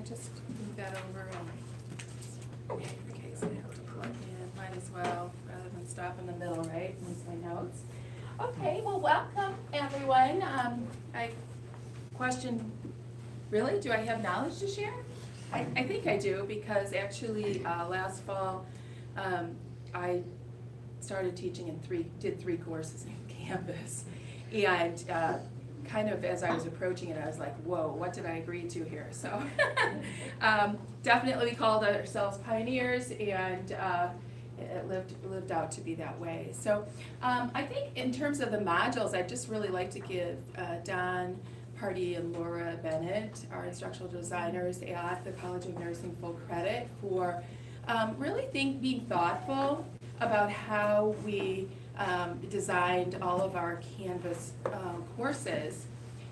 just move that over and, okay, in case I have to plug in, might as well, rather than stop in the middle, right, and lose my notes. Okay, well, welcome, everyone. I question, really, do I have knowledge to share? I think I do, because actually, last fall, I started teaching in did three courses on campus. And kind of as I was approaching it, I was like, whoa, what did I agree to here? So definitely we called ourselves pioneers, and it lived out to be that way. So I think in terms of the modules, I'd just really like to give Don Pardee and Laura Bennett, our instructional designers at the College of Nursing, full credit for really being thoughtful about how we designed all of our Canvas courses.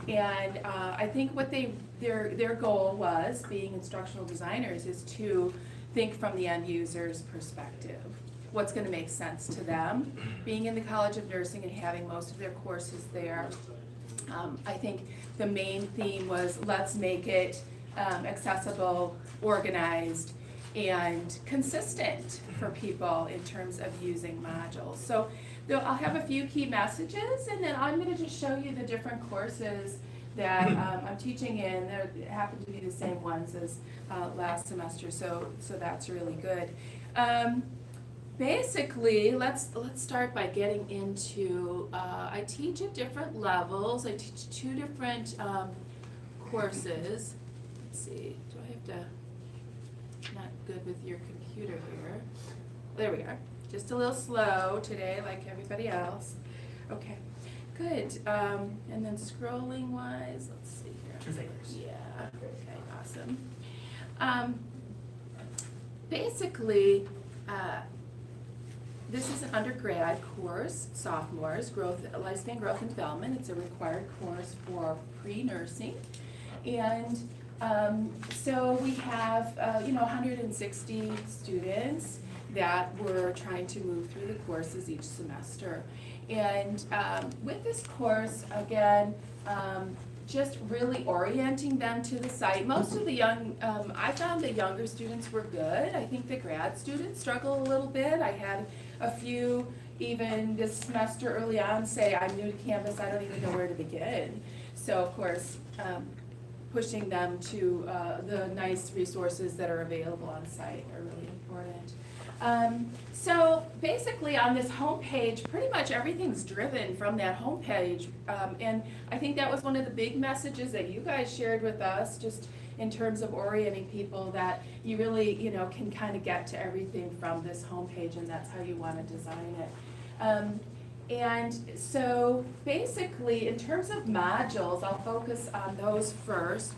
And I think what their goal was, being instructional designers, is to think from the end user's perspective. What's going to make sense to them? Being in the College of Nursing and having most of their courses there, I think the main theme was, let's make it accessible, organized, and consistent for people in terms of using modules. So I'll have a few key messages, and then I'm going to just show you the different courses that I'm teaching in. They happen to be the same ones as last semester, so that's really good. Basically, let's start by getting into, I teach at different levels. I teach two different courses. Let's see, do I have to, not good with your computer here. There we are. Just a little slow today, like everybody else. Okay, good. And then scrolling wise, let's see here. 2 fingers. Yeah, okay, awesome. Basically, this is an undergrad course, sophomores, lifespan growth and development. It's a required course for pre-nursing. And so we have 160 students that we're trying to move through the courses each semester. And with this course, again, just really orienting them to the site. Most of the I found the younger students were good. I think the grad students struggle a little bit. I had a few even this semester early on say, I'm new to Canvas, I don't even know where to begin. So of course, pushing them to the nice resources that are available on site are really important. So basically on this homepage, pretty much everything's driven from that homepage. And I think that was one of the big messages that you guys shared with us, just in terms of orienting people, that you really, can kind of get to everything from this homepage, and that's how you want to design it. And so basically, in terms of modules, I'll focus on those first.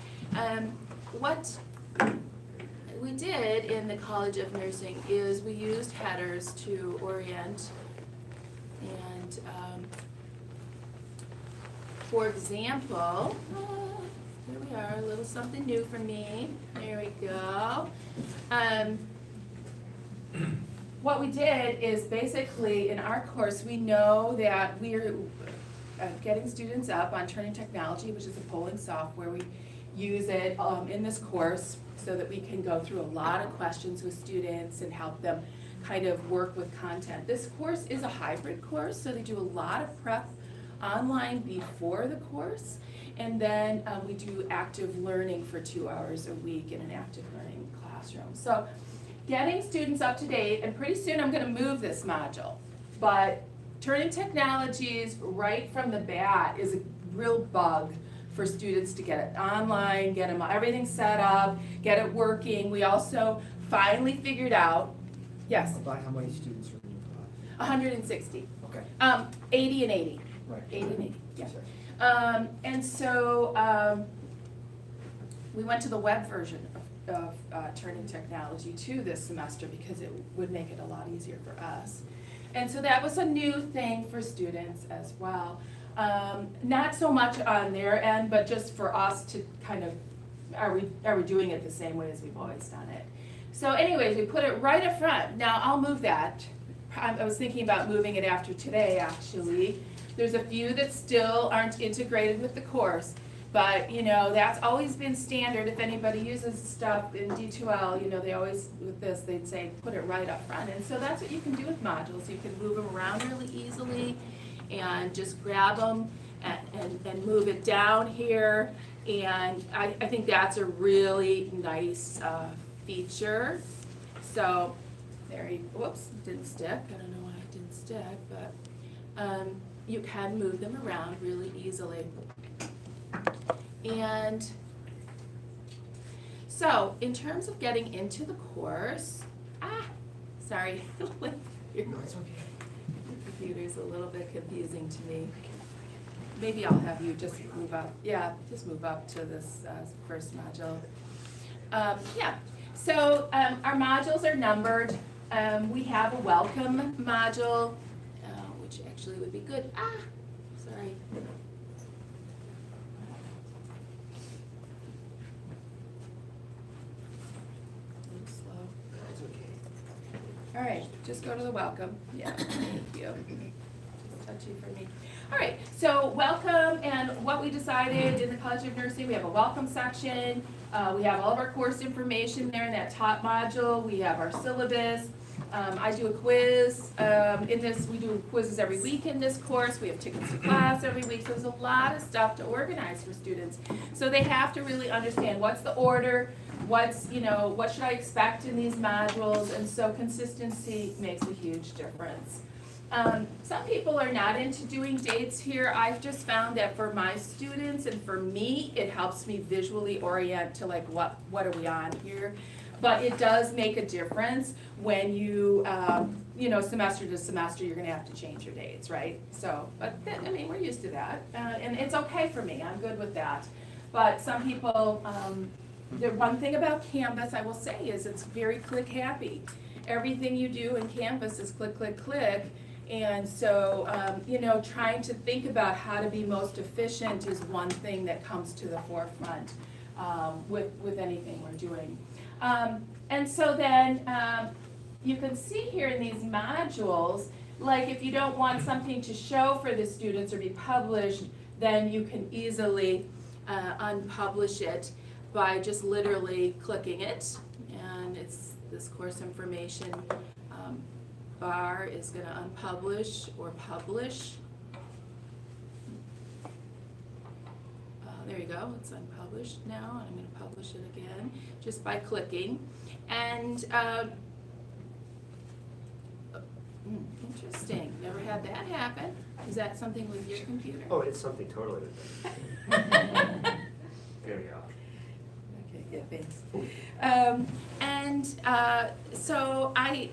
What we did in the College of Nursing is we used headers to orient, and for example, here we are, a little something new for me. There we go. What we did is basically in our course, we know that we're getting students up on Turning Technology, which is a polling software. We use it in this course so that we can go through a lot of questions with students and help them kind of work with content. This course is a hybrid course, so they do a lot of prep online before the course, and then we do active learning for 2 hours a week in an active learning classroom. So getting students up to date, and pretty soon I'm going to move this module, but Turning Technologies right from the bat is a real bug for students to get it online, get them everything set up, get it working. We also finally figured out, yes? About how many students are in your class? 160. Okay. 80 and 80. Right. 80 and 80, yeah. Sure. And so we went to the web version of Turning Technology 2 this semester because it would make it a lot easier for us. And so that was a new thing for students as well. Not so much on their end, but just for us to kind of, are we doing it the same way as we've always done it? So anyways, we put it right up front. Now I'll move that. I was thinking about moving it after today, actually. There's a few that still aren't integrated with the course. But, that's always been standard. If anybody uses stuff in D2L, they always, with this, they'd say, put it right up front. And so that's what you can do with modules. You can move them around really easily and just grab them and move it down here. And I think that's a really nice feature. So, whoops, didn't stick. I don't know why it didn't stick, but you can move them around really easily. And so, in terms of getting into the course, sorry, No, it's okay. the computer's a little bit confusing to me. Maybe I'll have you just move up, just move up to this first module. So our modules are numbered. We have a welcome module, which actually would be good. Sorry. Slow. It's okay. All right, just go to the welcome. Yeah, thank you. Just touchy for me. All right, so welcome, and what we decided in the College of Nursing, we have a welcome section. We have all of our course information there in that top module. We have our syllabus. I do a quiz. In this, we do quizzes every week in this course. We have tickets to class every week. So there's a lot of stuff to organize for students. So they have to really understand what's the order, what should I expect in these modules, and so consistency makes a huge difference. Some people are not into doing dates here. I've just found that for my students and for me, it helps me visually orient to like what are we on here. But it does make a difference when you, semester to semester, you're gonna have to change your dates, right? So, but we're used to that. And it's okay for me, I'm good with that. But some people, the one thing about Canvas I will say is it's very click happy. Everything you do in Canvas is click, click, click. And so, trying to think about how to be most efficient is one thing that comes to the forefront with anything we're doing. And so then you can see here in these modules, like if you don't want something to show for the students or be published, then you can easily unpublish it by just literally clicking it. And it's this course information bar is going to unpublish or publish. There you go, it's unpublished now, and I'm going to publish it again just by clicking. And interesting, never had that happen. Is that something with your computer? Oh, it's something totally different. There we go. Okay, yeah, thanks. So I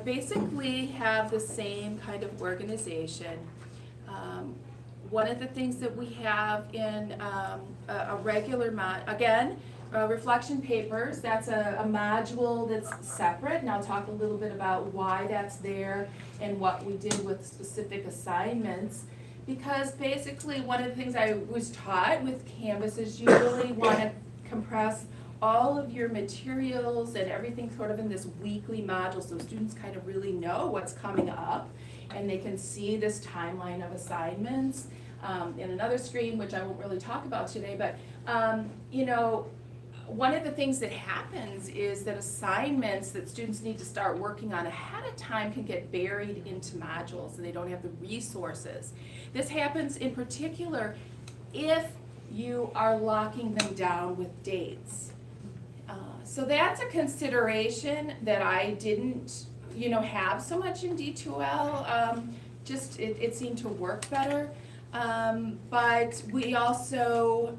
basically have the same kind of organization. One of the things that we have in a regular reflection papers, that's a module that's separate, and I'll talk a little bit about why that's there and what we did with specific assignments. Because basically one of the things I was taught with Canvas is you really want to compress all of your materials and everything sort of in this weekly module so students kind of really know what's coming up and they can see this timeline of assignments. In another screen, which I won't really talk about today, but one of the things that happens is that assignments that students need to start working on ahead of time can get buried into modules and they don't have the resources. This happens in particular if you are locking them down with dates. So that's a consideration that I didn't, have so much in D2L. It seemed to work better. But we also,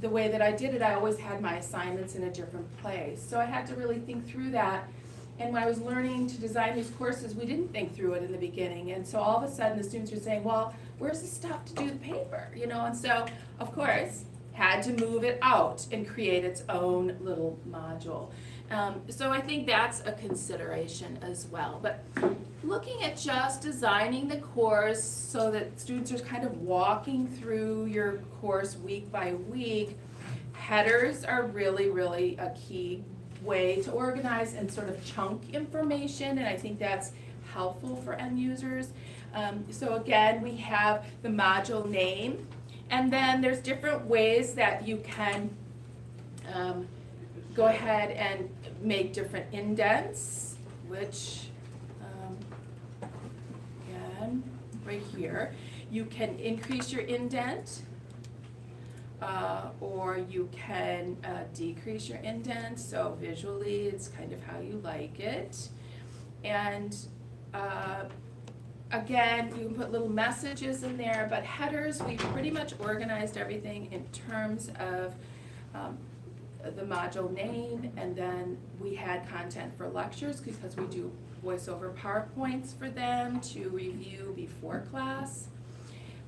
the way that I did it, I always had my assignments in a different place. So I had to really think through that. And when I was learning to design these courses, we didn't think through it in the beginning. And so all of a sudden the students were saying, well, where's the stuff to do the paper? And so, of course, had to move it out and create its own little module. So I think that's a consideration as well. But looking at just designing the course so that students are kind of walking through your course week by week, headers are really, really a key way to organize and sort of chunk information, and I think that's helpful for end users. So again, we have the module name, And then there's different ways that you can go ahead and make different indents, which, again, right here, you can increase your indent, or you can decrease your indent, so visually it's kind of how you like it. And again, you can put little messages in there, but headers, we pretty much organized everything in terms of the module name, and then we had content for lectures because we do voiceover PowerPoints for them to review before class.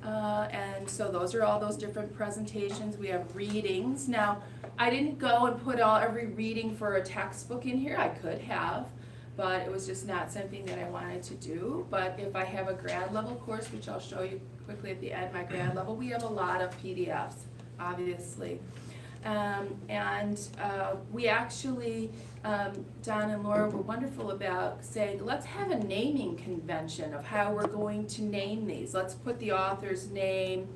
And so those are all those different presentations. We have readings. Now, I didn't go and put every reading for a textbook in here. I could have, but it was just not something that I wanted to do. But if I have a grad level course, which I'll show you quickly at the end, my grad level, we have a lot of PDFs, obviously. We actually, Don and Laura were wonderful about saying, let's have a naming convention of how we're going to name these. Let's put the author's name,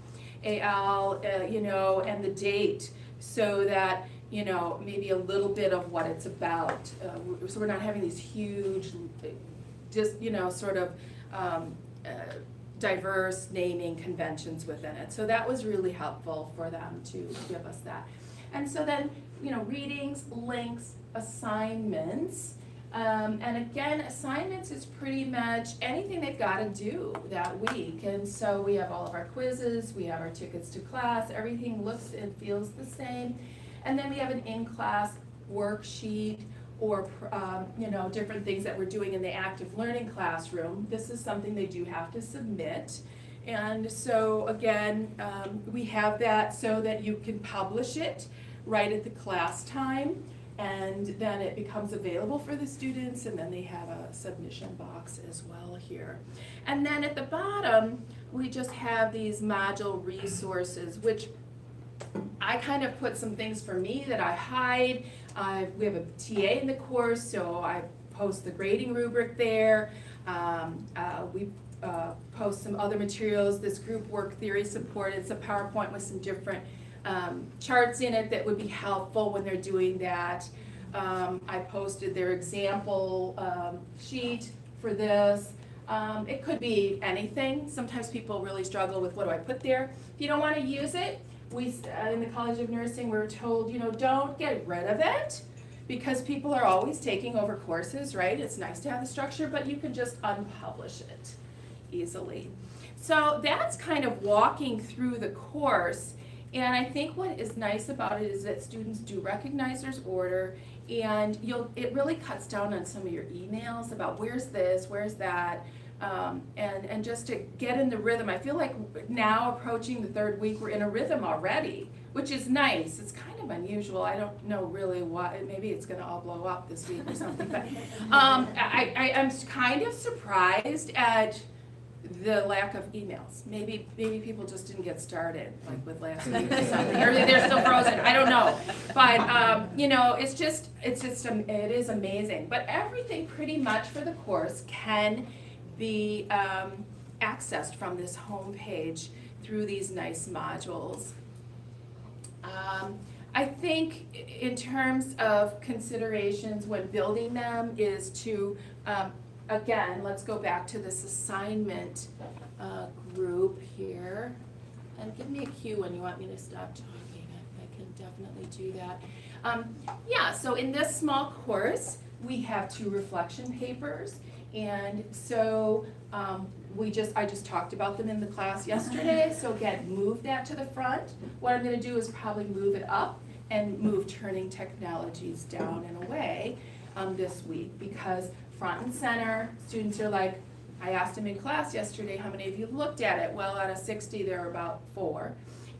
AL, and the date, so that, maybe a little bit of what it's about. So we're not having these huge, just, sort of diverse naming conventions within it. So that was really helpful for them to give us that. And so then, readings, links, assignments. And again, assignments is pretty much anything they've got to do that week. And so we have all of our quizzes, we have our tickets to class, everything looks and feels the same. And then we have an in-class worksheet or, different things that we're doing in the active learning classroom. This is something they do have to submit. And so again, we have that so that you can publish it right at the class time, and then it becomes available for the students, and then they have a submission box as well here. And then at the bottom, we just have these module resources, which I kind of put some things for me that I hide. We have a TA in the course, so I post the grading rubric there. We post some other materials, this group work theory support. It's a PowerPoint with some different charts in it that would be helpful when they're doing that. I posted their example sheet for this. It could be anything. Sometimes people really struggle with what do I put there. If you don't want to use it, we in the College of Nursing we're told, don't get rid of it, because people are always taking over courses, right? It's nice to have the structure, but you can just unpublish it easily. So that's kind of walking through the course, and I think what is nice about it is that students do recognize there's order, and it really cuts down on some of your emails about where's this, where's that, and just to get in the rhythm. I feel like now approaching the third week we're in a rhythm already, which is nice. It's kind of unusual. I don't know really why. Maybe it's going to all blow up this week or something. But I'm kind of surprised at the lack of emails. Maybe people just didn't get started like with last week or something, or they're still frozen. I don't know. But it is amazing. But everything pretty much for the course can be accessed from this home page through these nice modules. I think in terms of considerations when building them is to, again, let's go back to this assignment group here. And give me a cue when you want me to stop talking. I can definitely do that. So in this small course, we have 2 reflection papers. And so I just talked about them in the class yesterday. So again, move that to the front. What I'm going to do is probably move it up and move turning technologies down and away this week, because front and center, students are like, I asked them in class yesterday, how many of you looked at it? Well, out of 60, there are about 4.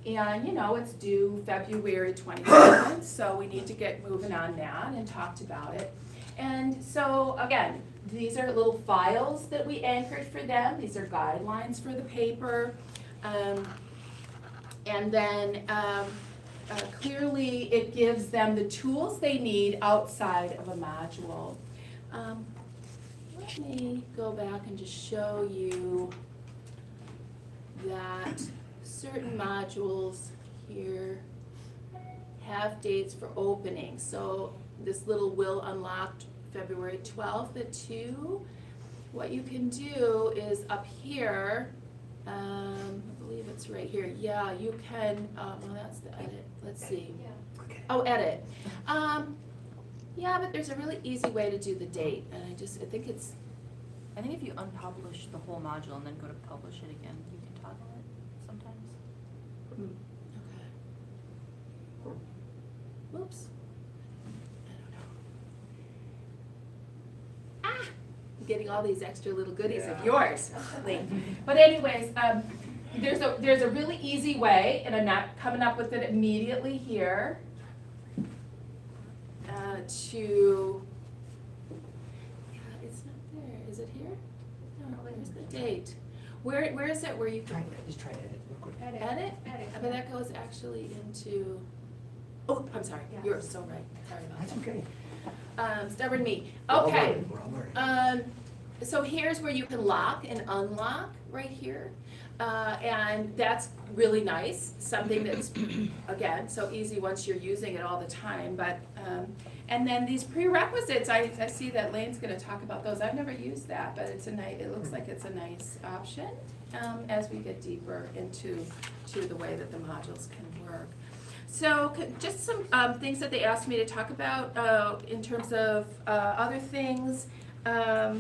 And it's due February 27th, so we need to get moving on that and talked about it. And so again, these are little files that we anchored for them. These are guidelines for the paper. And then clearly it gives them the tools they need outside of a module. Let me go back and just show you that certain modules here have dates for opening. So this little will unlocked February 12th at 2. What you can do is up here, I believe it's right here. Yeah, you can, well, that's the edit. Let's see. Oh, edit. Yeah, but there's a really easy way to do the date, and I think it's, I think if you unpublish the whole module and then go to publish it again, you can toggle it sometimes. okay. Whoops. I don't know. I'm getting all these extra little goodies of yours, Lee. But anyways, there's a really easy way, and I'm not coming up with it immediately here, to, it's not there, is it here? No, where's the date? Where is it where you can? Just try to edit real quick. Edit? But that goes actually into, oh, I'm sorry, you're so right, sorry about That's that. okay. Stubborn me, We're all okay. learning, we're all learning. So here's where you can lock and unlock, right here. And that's really nice, something that's, again, so easy once you're using it all the time, but, and then these prerequisites, I see that Lane's gonna talk about those. I've never used that, but it's a nice, it looks like it's a nice option, as we get deeper into the way that the modules can work. So just some things that they asked me to talk about in terms of other things. I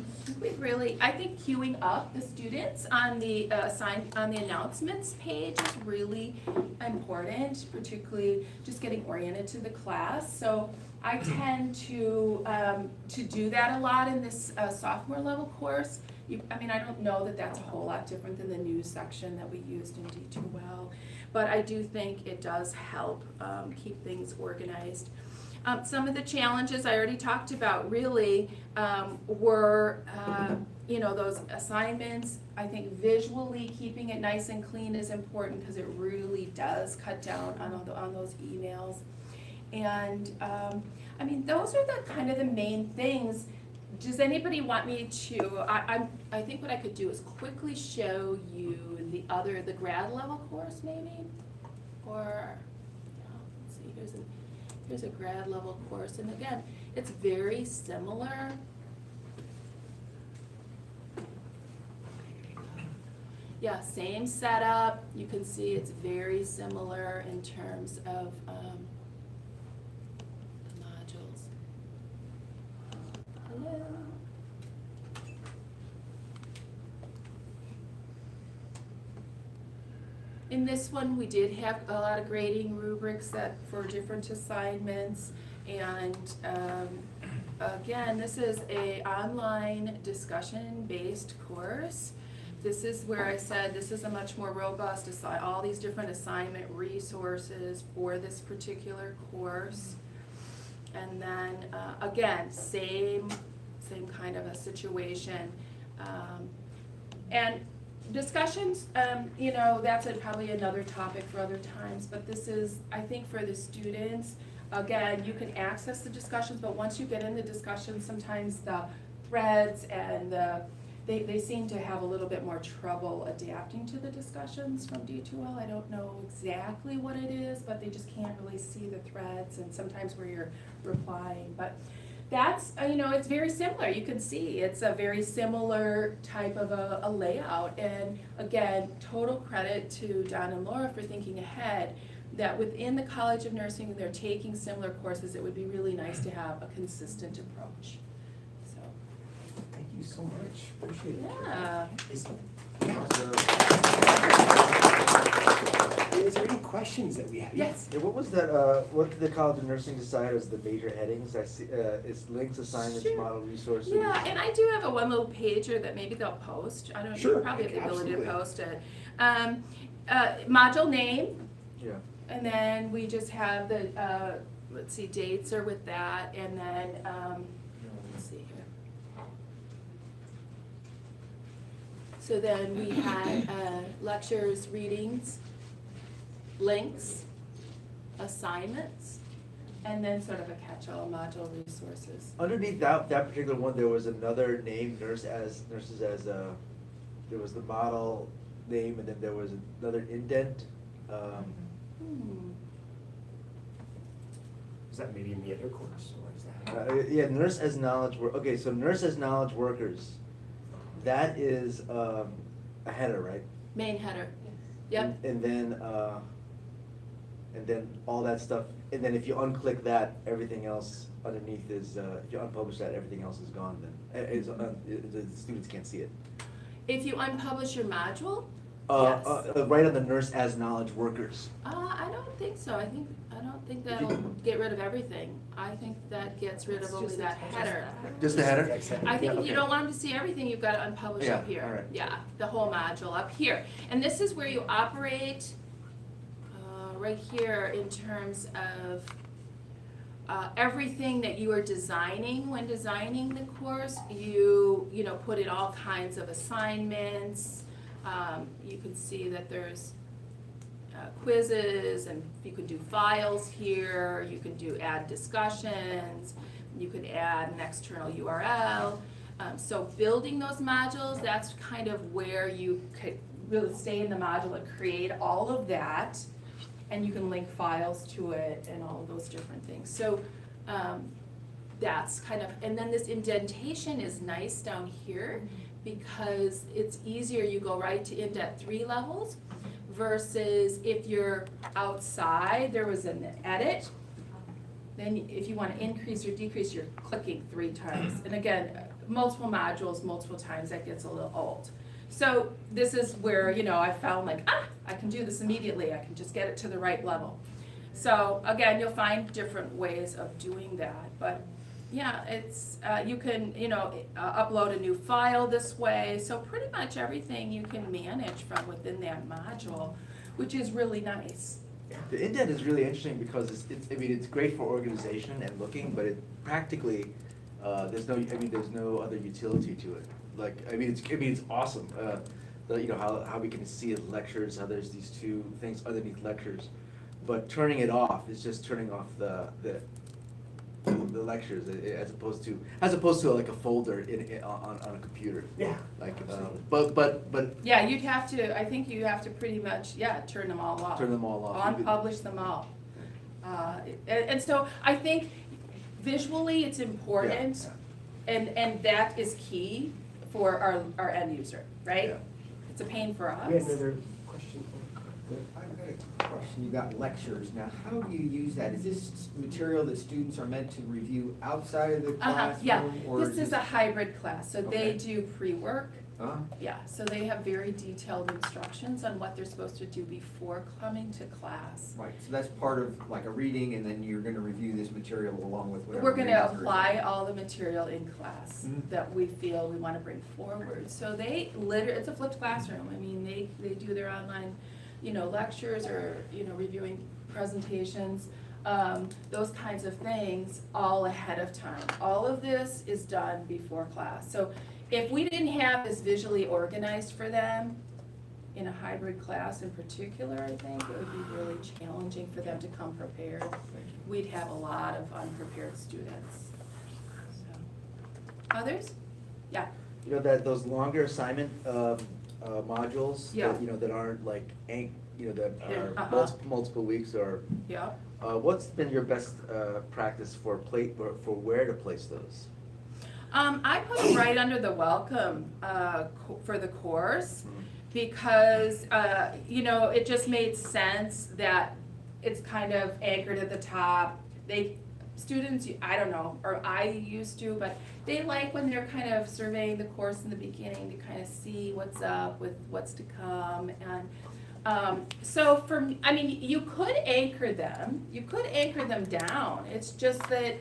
think queuing up the students on the on the announcements page is really important, particularly just getting oriented to the class. So I tend to do that a lot in this sophomore level course. I mean, I don't know that that's a whole lot different than the news section that we used in D2L, but I do think it does help keep things organized. Some of the challenges I already talked about really were, those assignments. I think visually keeping it nice and clean is important because it really does cut down on those emails. And I mean, those are the kind of the main things. Does anybody want me to, I think what I could do is quickly show you the grad level course maybe? Or, let's see, here's a grad level course, and again, it's very similar. Yeah, same setup. You can see it's very similar in terms of the modules. Hello. In this one, we did have a lot of grading rubrics for different assignments, and again, this is a online discussion-based course. This is where I said this is a much more robust all these different assignment resources for this particular course. And then again, same kind of a situation, and discussions, that's probably another topic for other times, but this is, I think, for the students, again, you can access the discussions, but once you get in the discussions, sometimes the threads and they seem to have a little bit more trouble adapting to the discussions from D2L. I don't know exactly what it is, but they just can't really see the threads and sometimes where you're replying, but that's, it's very similar. You can see it's a very similar type of a layout. And again, total credit to Don and Laura for thinking ahead that within the College of Nursing, they're taking similar courses. It would be really nice to have a consistent approach. So. Thank you so much, appreciate it. Yeah. Is there any questions that we have? Yes. Yeah, what was that, what did the College of Nursing decide as the major headings? I see, it's links, assignments, Sure. model resources. Yeah, and I do have one little pager that maybe they'll post. I don't know, Sure, you probably have the ability to absolutely. post it. Module name, Yeah. and then we just have the, let's see, dates are with that, and then, let's see here. So then we had lectures, readings, links, assignments, and then sort of a catch-all module resources. Underneath that particular one, there was another name, nurses as, there was the model name, and then there was another indent. Is that maybe in the other course, or is that? Yeah, nurse as knowledge work, okay, so nurse as knowledge workers, that is, a header, right? Main header, yep. And then all that stuff, and then if you unclick that, everything else underneath is, if you unpublish that, everything else is gone then, the students can't see it. If you unpublish your module, Right yes. on the nurse as knowledge workers. I don't think so, I don't think that'll get rid of everything. I think that gets rid of It's only just that the- header. Just the header? I think Yeah, if you okay. don't want them to see everything, you've got to unpublish Yeah, up here. all right. Yeah, the whole module up here. And this is where you operate, right here in terms of everything that you are designing when designing the course. You know, put in all kinds of assignments. You can see that there's quizzes, and you can do files here, you can add discussions, you could add an external URL. So building those modules, that's kind of where you could really stay in the module and create all of that, and you can link files to it and all of those different things. So that's kind of, and then this indentation is nice down here because it's easier, you go right to indent 3 levels. Versus if you're outside, there was an edit, then if you want to increase or decrease, you're clicking 3 times. And again, multiple modules, multiple times, that gets a little old. So this is where, you know, I found like, I can do this immediately, I can just get it to the right level. So again, you'll find different ways of doing that, but yeah, it's, you can, you know, upload a new file this way, so pretty much everything you can manage from within that module, which is really nice. The indent is really interesting because it's it's great for organization and looking, but it practically, there's no other utility to it. Like, it's awesome, you know, how we can see lectures, how there's these 2 things underneath lectures. But turning it off is just turning off the lectures, as opposed to like a folder on a computer. Yeah. Like, absolutely. but Yeah, you'd have to, I think you have to pretty much, turn them all off. turn them all off. Unpublish them all. And so I think visually it's important, and that is key for our end user, right? Yeah. It's a pain for us. We had another question. I've got a question. You got lectures. Now, how do you use that? Is this material that students are meant to review outside of the classroom? Yeah, or this is a hybrid class, so they Okay. do pre-work. Huh? Yeah, so they have very detailed instructions on what they're supposed to do before coming to class. Right, so that's part of like a reading, and then you're gonna review this material along with whatever. We're gonna readings are apply in. all the material in class Mhm. that we feel we wanna bring forward. So they it's a flipped classroom. I mean, they do their online, you know, lectures or, you know, reviewing presentations, those kinds of things all ahead of time. All of this is done before class. So if we didn't have this visually organized for them, in a hybrid class in particular, I think it would be really challenging for them to come prepared. We'd have a lot of unprepared students. So. Others? Yeah. You know, that those longer assignment modules, Yeah. that, you know, that aren't like, that Yeah, are multiple weeks, or, Yeah. what's been your best practice for where to place those? I put them right under the welcome for the course because, you know, it just made sense that it's kind of anchored at the top. Students, I don't know, or I used to, but they like when they're kind of surveying the course in the beginning to kind of see what's up with what's to come. And so I mean, you could anchor them down. It's just that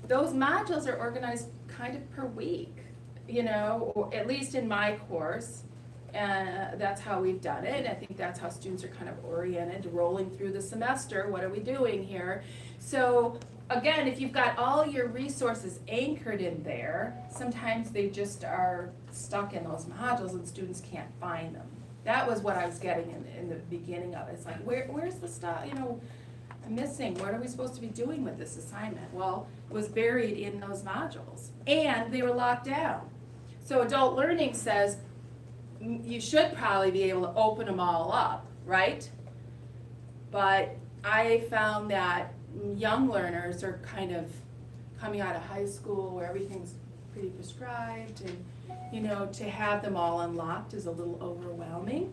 those modules are organized kind of per week, you know, or at least in my course. And that's how we've done it. I think that's how students are kind of oriented, rolling through the semester. What are we doing here? So again, if you've got all your resources anchored in there, sometimes they just are stuck in those modules and students can't find them. That was what I was getting in the beginning of it. It's like, where's the stuff, you know, I'm missing. What are we supposed to be doing with this assignment? Well, it was buried in those modules and they were locked down. So adult learning says, you should probably be able to open them all up, right? But I found that young learners are kind of coming out of high school where everything's pretty prescribed, and, you know, to have them all unlocked is a little overwhelming.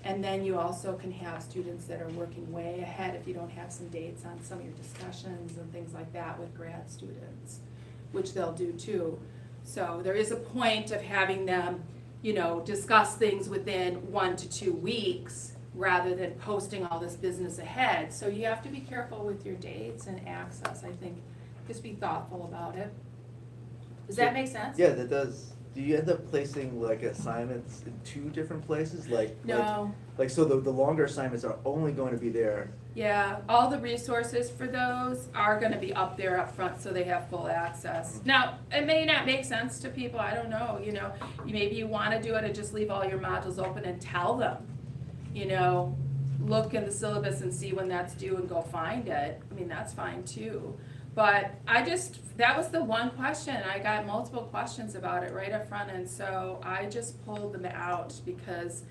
And then you also can have students that are working way ahead if you don't have some dates on some of your discussions and things like that with grad students, which they'll do too. So there is a point of having them, you know, discuss things within 1 to 2 weeks rather than posting all this business ahead. So you have to be careful with your dates and access, I think. Just be thoughtful about it. Does that make sense? Yeah, that does. Do you end up placing like assignments in 2 different places? No. Like, so the longer assignments are only going to be there. Yeah, all the resources for those are gonna be up there up front so they have full access. Now, it may not make sense to people, I don't know, you know, maybe you wanna do it and just leave all your modules open and tell them, you know, look in the syllabus and see when that's due and go find it. I mean, that's fine too. But that was the one question, I got multiple questions about it right up front, and so I just pulled them out because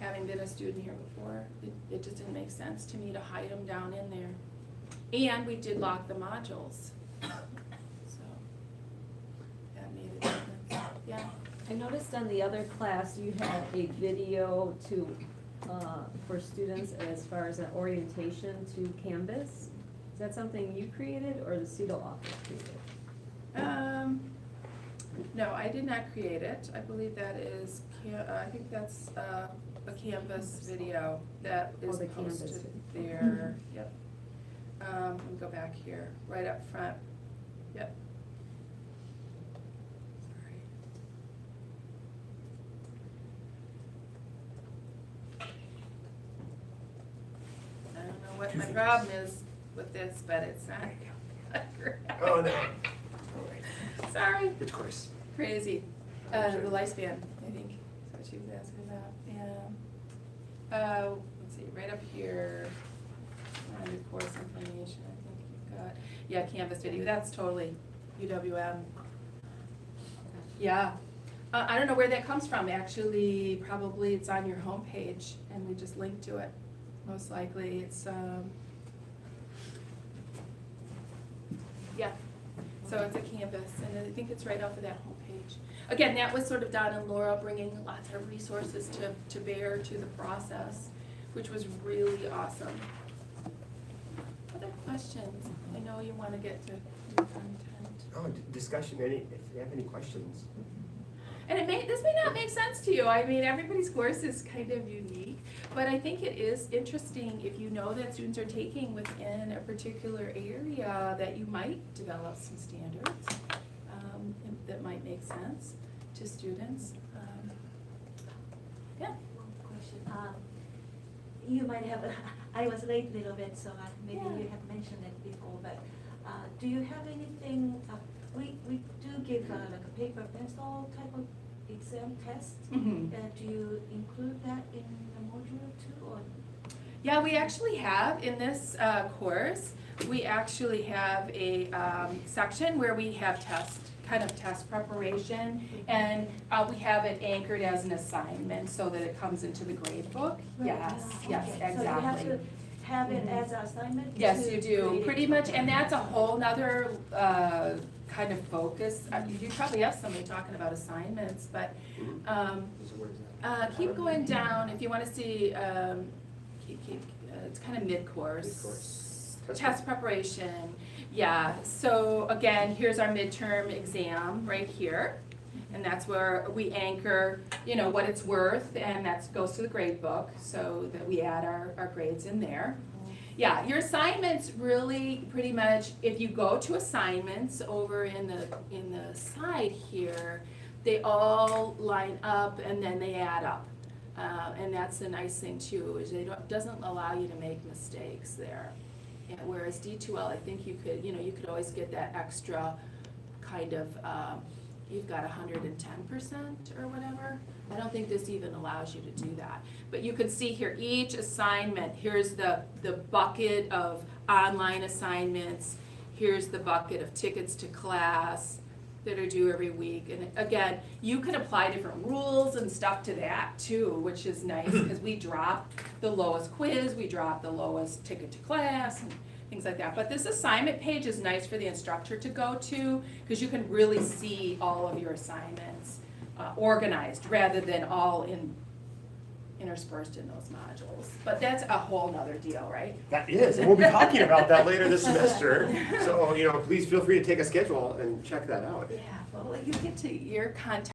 having been a student here before, it just didn't make sense to me to hide them down in there. And we did lock the modules, so that made a difference, yeah. I noticed on the other class, you had a video for students as far as an orientation to Canvas. Is that something you created or the CETL office created? No, I did not create it. I believe that is, I think that's a Canvas video that is the Canvas posted video. there. Yep. Let me go back here, right up front. Yep. Sorry. I don't know what my problem is with this, but it's not. Oh, no. Sorry. Of course. Crazy. The lifespan, I think, is what she was asking about, yeah. Let's see, right up here, under course information, I think you've got, yeah, Canvas video, that's totally UWM. Yeah. I don't know where that comes from, actually, probably it's on your homepage, and we just linked to it, most likely, it's, yeah. So it's a Canvas, and I think it's right off of that homepage. Again, that was sort of Don and Laura bringing lots of resources to bear to the process, which was really awesome. Other questions? I know you want to get to new content. Oh, discussion, if you have any questions. And this may not make sense to you. I mean, everybody's course is kind of unique, but I think it is interesting if you know that students are taking within a particular area that you might develop some standards that might make sense to students. Yeah. One question. You might have, I was late a little bit, so maybe Yeah. you have mentioned it before, but do you have anything, we do give like a paper pencil type of exam test. Mhm. Do you include that in the module too, or? Yeah, we actually have in this course, we actually have a section where we have test preparation, and we have it anchored as an assignment so that it comes into the grade book. Right, Yes, yeah, yes, okay. exactly. So you have to have it Mhm. as an assignment? Yes, to you do, create it? pretty much, and that's a whole nother kind of focus. You probably have somebody talking about assignments, but keep going down if you want to see, it's kind of mid-course. Mid-course. Test preparation, yeah, so again, here's our midterm exam right here. And that's where we anchor, you know, what it's worth, and that goes to the grade book, so that we add our grades in there. Yeah, your assignments really pretty much, if you go to assignments over in the side here, they all line up and then they add up. And that's the nice thing too, is it doesn't allow you to make mistakes there. And whereas D2L, I think you could always get that extra kind of, you've got 110% or whatever. I don't think this even allows you to do that. But you can see here, each assignment, here's the bucket of online assignments, here's the bucket of tickets to class, that are due every week. And again, you can apply different rules and stuff to that too, which is nice, because we drop the lowest quiz, we drop the lowest ticket to class, and things like that. But this assignment page is nice for the instructor to go to, because you can really see all of your assignments organized, rather than all interspersed in those modules. But that's a whole nother deal, right? That is, and we'll be talking about that later this semester. So, please feel free to take a schedule and check that out. Yeah, well, you get to your content